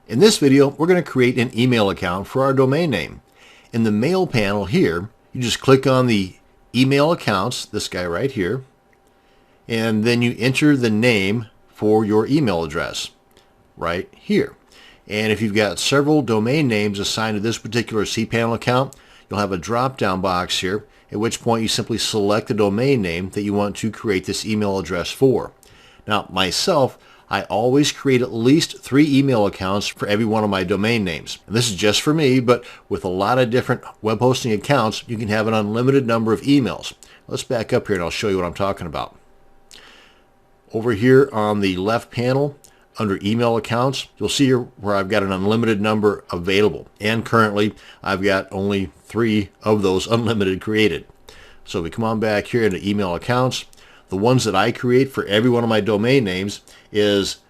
In this video, we're going to create an email account for our domain name. In the Mail panel here, you just click on the email accounts, this guy right here, and then you enter the name for your email address right here. And if you've got several domain names assigned to this particular CPanel account, you'll have a drop-down box here, at which point you simply select the domain name that you want to create this email address for. Now, myself, I always create at least 3 email accounts for every one of my domain names. And this is just for me, but with a lot of different web hosting accounts, you can have an unlimited number of emails. Let's back up here and I'll show you what I'm talking about. Over here on the left panel, under email accounts, you'll see here where I've got an unlimited number available. And currently, I've got only 3 of those unlimited created. So we come on back here into email accounts. The ones that I create for every one of my domain names is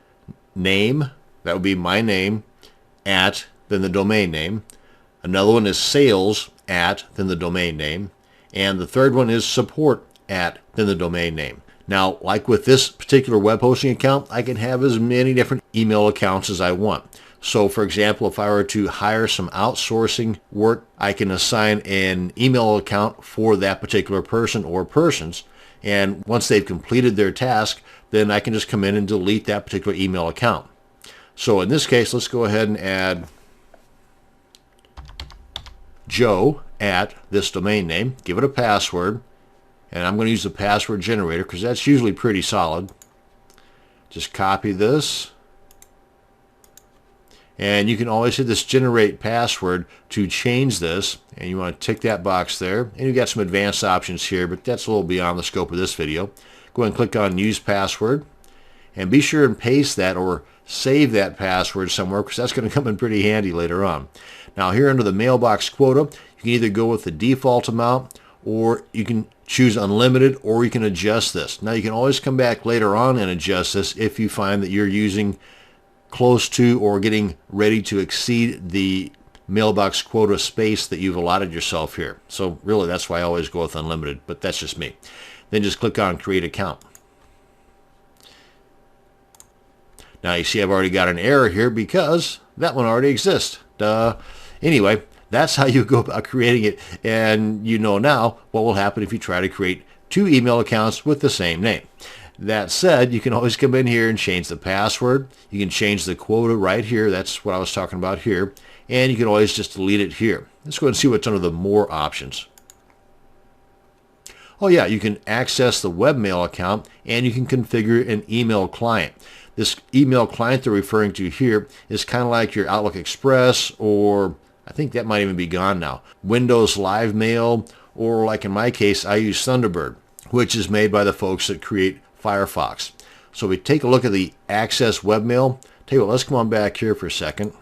name, that would be my name, at, then the domain name. Another one is sales, at, then the domain name. And the third one is support, at, then the domain name. Now, like with this particular web hosting account, I can have as many different email accounts as I want. So, for example, if I were to hire some outsourcing work, I can assign an email account for that particular person or persons. And once they've completed their task, then I can just come in and delete that particular email account. So in this case, let's go ahead and add Joe at this domain name, give it a password, and I'm going to use the password generator because that's usually pretty solid. Just copy this. And you can always hit this generate password to change this, and you want to tick that box there. And you've got some advanced options here, but that's a little beyond the scope of this video. Go ahead and click on use password, and be sure and paste that or save that password somewhere because that's going to come in pretty handy later on. Now here under the mailbox quota, you can either go with the default amount, or you can choose unlimited, or you can adjust this. Now you can always come back later on and adjust this if you find that you're using close to or getting ready to exceed the mailbox quota space that you've allotted yourself here. So really that's why I always go with unlimited, but that's just me. Then just click on create account. Now you see I've already got an error here because that one already exists. Duh. Anyway, that's how you go about creating it, and you know now what will happen if you try to create 2 email accounts with the same name. That said, you can always come in here and change the password. You can change the quota right here. That's what I was talking about here. And you can always just delete it here. Let's go ahead and see what's under the more options. Oh yeah, you can access the webmail account and you can configure an email client. This email client they're referring to here is kind of like your Outlook Express, or I think that might even be gone now, Windows Live Mail, or like in my case, I use Thunderbird, which is made by the folks that create Firefox. So we take a look at the Access Webmail. Tell you what, let's come on back here for a second.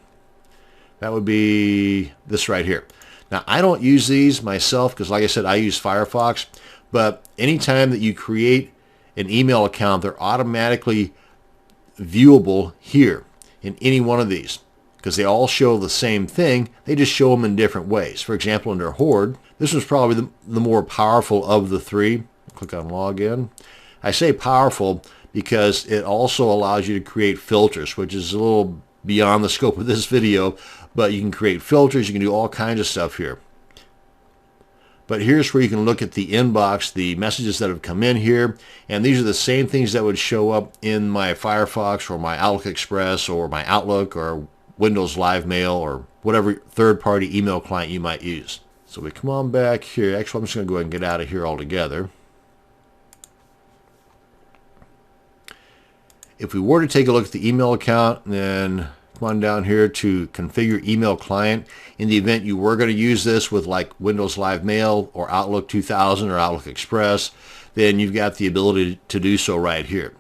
That would be this right here. Now I don't use these myself because like I said, I use Firefox, but anytime that you create an email account, they're automatically viewable here in any one of these because they all show the same thing. They just show them in different ways. For example, under Horde, this was probably the more powerful of the 3. Click on login. I say powerful because it also allows you to create filters, which is a little beyond the scope of this video, but you can create filters, you can do all kinds of stuff here. But here's where you can look at the inbox, the messages that have come in here, and these are the same things that would show up in my Firefox or my Outlook Express or my Outlook or Windows Live Mail or whatever third-party email client you might use. So we come on back here. Actually, I'm just going to go ahead and get out of here altogether. If we were to take a look at the email account, then come on down here to configure email client. In the event you were going to use this with like Windows Live Mail or Outlook 2000 or Outlook Express, then you've got the ability to do so right here.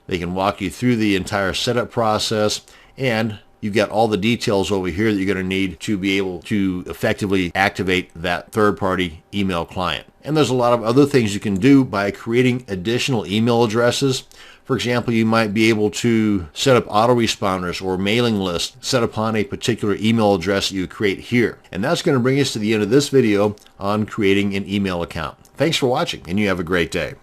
They can walk you through the entire setup process, and you've got all the details over here that you're going to need to be able to effectively activate that third-party email client. And there's a lot of other things you can do by creating additional email addresses. For example, you might be able to set up autoresponders or mailing lists set upon a particular email address that you create here. And that's going to bring us to the end of this video on creating an email account. Thanks for watching, and you have a great day.